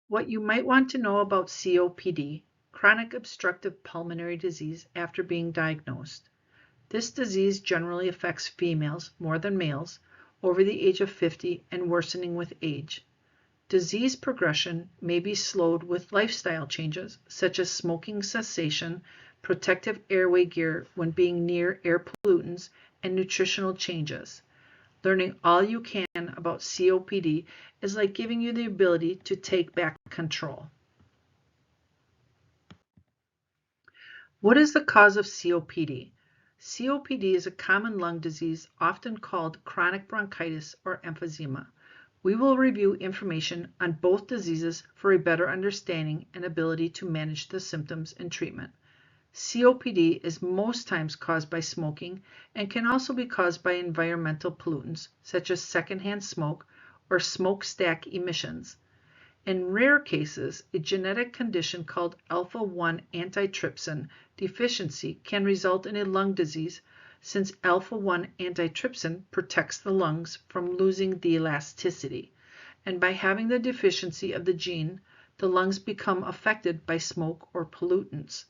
What you might want to know about COPD, chronic obstructive pulmonary disease, after being diagnosed. This disease generally affects females more than males over the age of 50 and worsening with age. Disease progression may be slowed with lifestyle changes such as smoking cessation, protective airway gear when being near air pollutants, and nutritional changes. Learning all you can about COPD is like giving you the ability to take back control. What is the cause of COPD? COPD is a common lung disease often called chronic bronchitis or emphysema. We will review information on both diseases for a better understanding and ability to manage the symptoms and treatment. COPD is most times caused by smoking and can also be caused by environmental pollutants such as secondhand smoke or smokestack emissions. In rare cases, a genetic condition called alpha-1 antitrypsin deficiency can result in a lung disease since alpha-1 antitrypsin protects the lungs from losing the elasticity. And by having the deficiency of the gene, the lungs become affected by smoke or pollutants.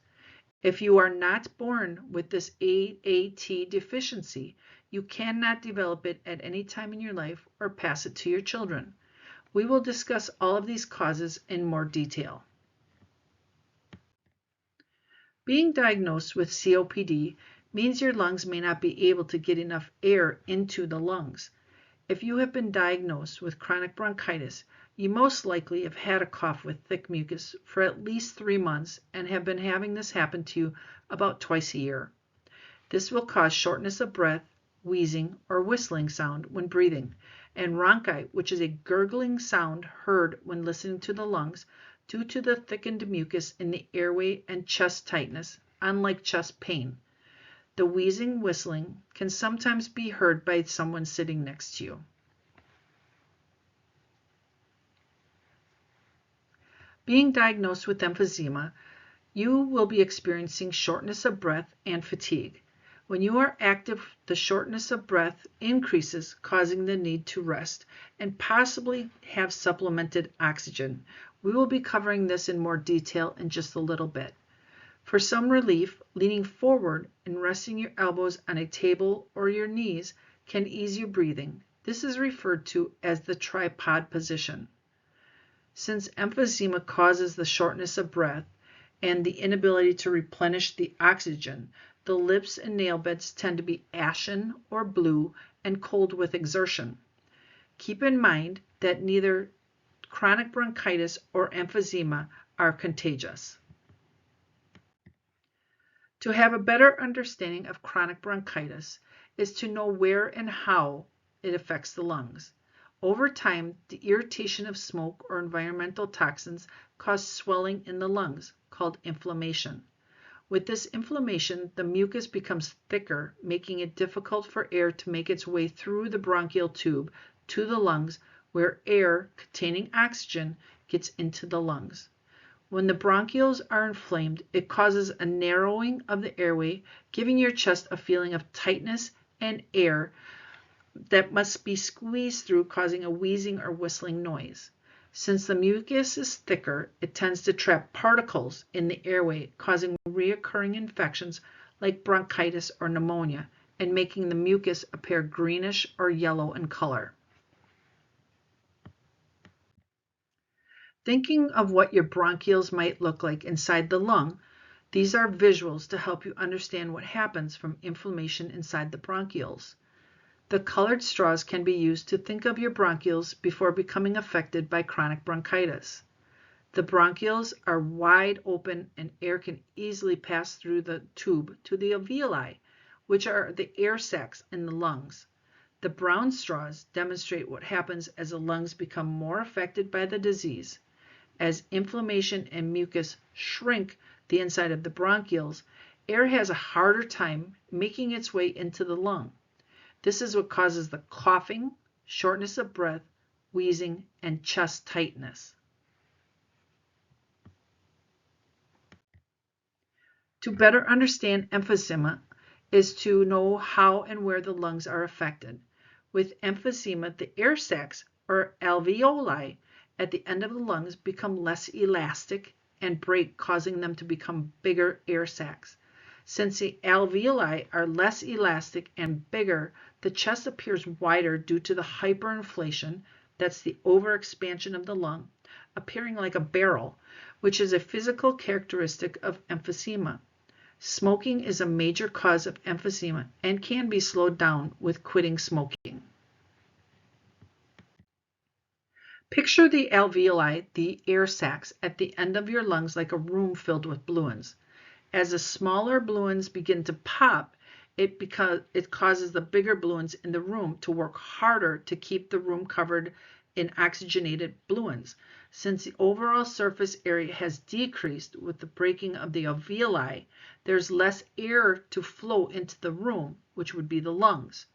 If you are not born with this AAT deficiency, you cannot develop it at any time in your life or pass it to your children. We will discuss all of these causes in more detail. Being diagnosed with COPD means your lungs may not be able to get enough air into the lungs. If you have been diagnosed with chronic bronchitis, you most likely have had a cough with thick mucus for at least 3 months and have been having this happen to you about twice a year. This will cause shortness of breath, wheezing, or whistling sound when breathing, and rhonchi, which is a gurgling sound heard when listening to the lungs due to the thickened mucus in the airway and chest tightness, unlike chest pain. The wheezing, whistling can sometimes be heard by someone sitting next to you. Being diagnosed with emphysema, you will be experiencing shortness of breath and fatigue. When you are active, the shortness of breath increases, causing the need to rest and possibly have supplemented oxygen. We will be covering this in more detail in just a little bit. For some relief, leaning forward and resting your elbows on a table or your knees can ease your breathing. This is referred to as the tripod position. Since emphysema causes the shortness of breath and the inability to replenish the oxygen, the lips and nail beds tend to be ashen or blue and cold with exertion. Keep in mind that neither chronic bronchitis or emphysema are contagious. To have a better understanding of chronic bronchitis is to know where and how it affects the lungs. Over time, the irritation of smoke or environmental toxins cause swelling in the lungs, called inflammation. With this inflammation, the mucus becomes thicker, making it difficult for air to make its way through the bronchial tube to the lungs, where air containing oxygen gets into the lungs. When the bronchioles are inflamed, it causes a narrowing of the airway, giving your chest a feeling of tightness and air that must be squeezed through, causing a wheezing or whistling noise. Since the mucus is thicker, it tends to trap particles in the airway, causing recurring infections like bronchitis or pneumonia, and making the mucus appear greenish or yellow in color. Thinking of what your bronchioles might look like inside the lung, these are visuals to help you understand what happens from inflammation inside the bronchioles. The colored straws can be used to think of your bronchioles before becoming affected by chronic bronchitis. The bronchioles are wide open and air can easily pass through the tube to the alveoli, which are the air sacs in the lungs. The brown straws demonstrate what happens as the lungs become more affected by the disease. As inflammation and mucus shrink the inside of the bronchioles, air has a harder time making its way into the lung. This is what causes the coughing, shortness of breath, wheezing, and chest tightness. To better understand emphysema is to know how and where the lungs are affected. With emphysema, the air sacs or alveoli at the end of the lungs become less elastic and break, causing them to become bigger air sacs. Since the alveoli are less elastic and bigger, the chest appears wider due to the hyperinflation, that's the overexpansion of the lung, appearing like a barrel, which is a physical characteristic of emphysema. Smoking is a major cause of emphysema and can be slowed down with quitting smoking. Picture the alveoli, the air sacs, at the end of your lungs like a room filled with balloons. As the smaller balloons begin to pop, it causes the bigger balloons in the room to work harder to keep the room covered in oxygenated balloons. Since the overall surface area has decreased with the breaking of the alveoli, there's less air to flow into the room, which would be the lungs.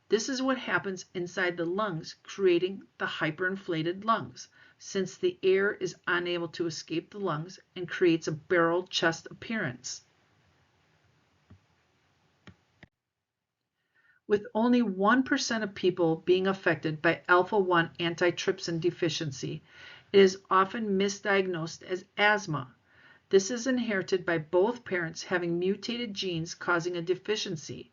This is what happens inside the lungs, creating the hyperinflated lungs, since the air is unable to escape the lungs and creates a barrel chest appearance. With only 1% of people being affected by alpha-1 antitrypsin deficiency, it is often misdiagnosed as asthma. This is inherited by both parents having mutated genes causing a deficiency.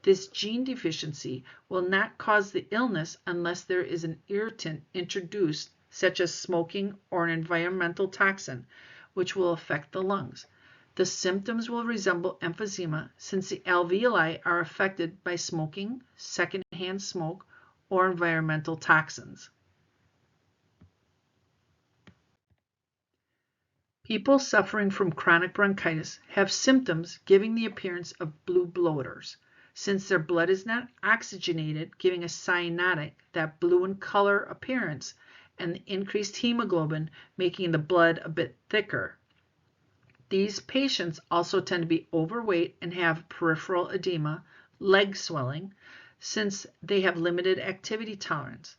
This gene deficiency will not cause the illness unless there is an irritant introduced, such as smoking or an environmental toxin, which will affect the lungs. The symptoms will resemble emphysema since the alveoli are affected by smoking, secondhand smoke, or environmental toxins. People suffering from chronic bronchitis have symptoms giving the appearance of blue bloaters. Since their blood is not oxygenated, giving a cyanotic, that blue in color appearance, and the increased hemoglobin making the blood a bit thicker. These patients also tend to be overweight and have peripheral edema, leg swelling, since they have limited activity tolerance.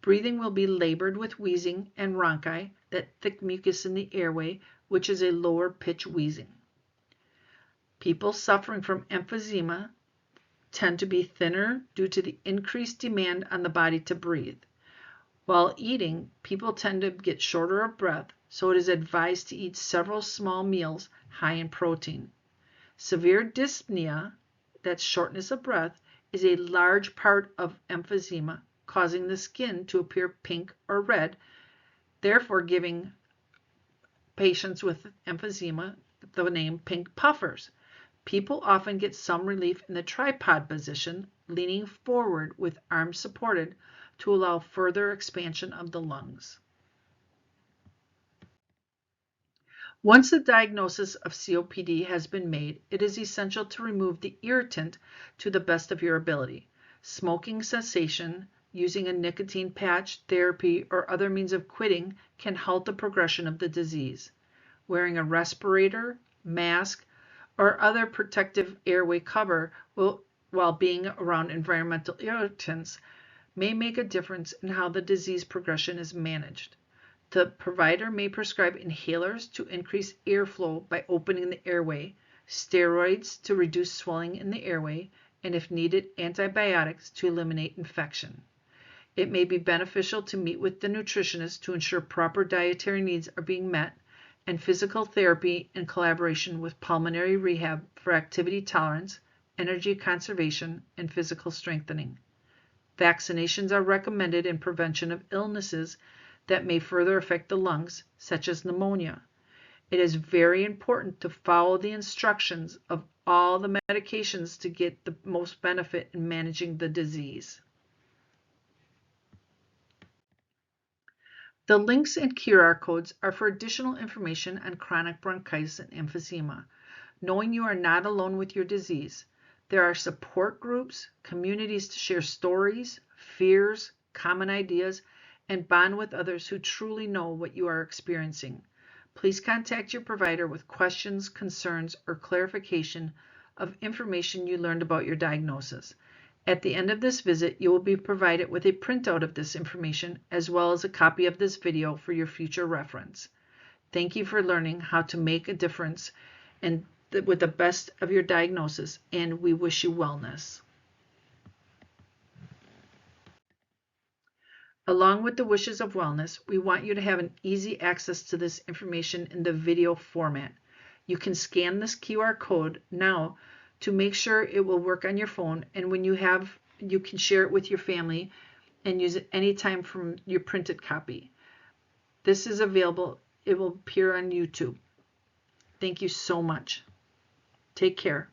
Breathing will be labored with wheezing and rhonchi, that thick mucus in the airway, which is a lower pitch wheezing. People suffering from emphysema tend to be thinner due to the increased demand on the body to breathe. While eating, people tend to get shorter of breath, so it is advised to eat several small meals high in protein. Severe dyspnea, that's shortness of breath, is a large part of emphysema, causing the skin to appear pink or red, therefore giving patients with emphysema the name pink puffers. People often get some relief in the tripod position, leaning forward with arms supported to allow further expansion of the lungs. Once the diagnosis of COPD has been made, it is essential to remove the irritant to the best of your ability. Smoking cessation, using a nicotine patch, therapy, or other means of quitting can halt the progression of the disease. Wearing a respirator, mask, or other protective airway cover while being around environmental irritants may make a difference in how the disease progression is managed. The provider may prescribe inhalers to increase airflow by opening the airway, steroids to reduce swelling in the airway, and if needed, antibiotics to eliminate infection. It may be beneficial to meet with the nutritionist to ensure proper dietary needs are being met, and physical therapy in collaboration with pulmonary rehab for activity tolerance, energy conservation, and physical strengthening. Vaccinations are recommended in prevention of illnesses that may further affect the lungs, such as pneumonia. It is very important to follow the instructions of all the medications to get the most benefit in managing the disease. The links and QR codes are for additional information on chronic bronchitis and emphysema, knowing you are not alone with your disease. There are support groups, communities to share stories, fears, common ideas, and bond with others who truly know what you are experiencing. Please contact your provider with questions, concerns, or clarification of information you learned about your diagnosis. At the end of this visit, you will be provided with a printout of this information as well as a copy of this video for your future reference. Thank you for learning how to make a difference and with the best of your diagnosis, and we wish you wellness. Along with the wishes of wellness, we want you to have an easy access to this information in the video format. You can scan this QR code now to make sure it will work on your phone, and when you can share it with your family and use it anytime from your printed copy. This is available. It will appear on YouTube. Thank you so much. Take care.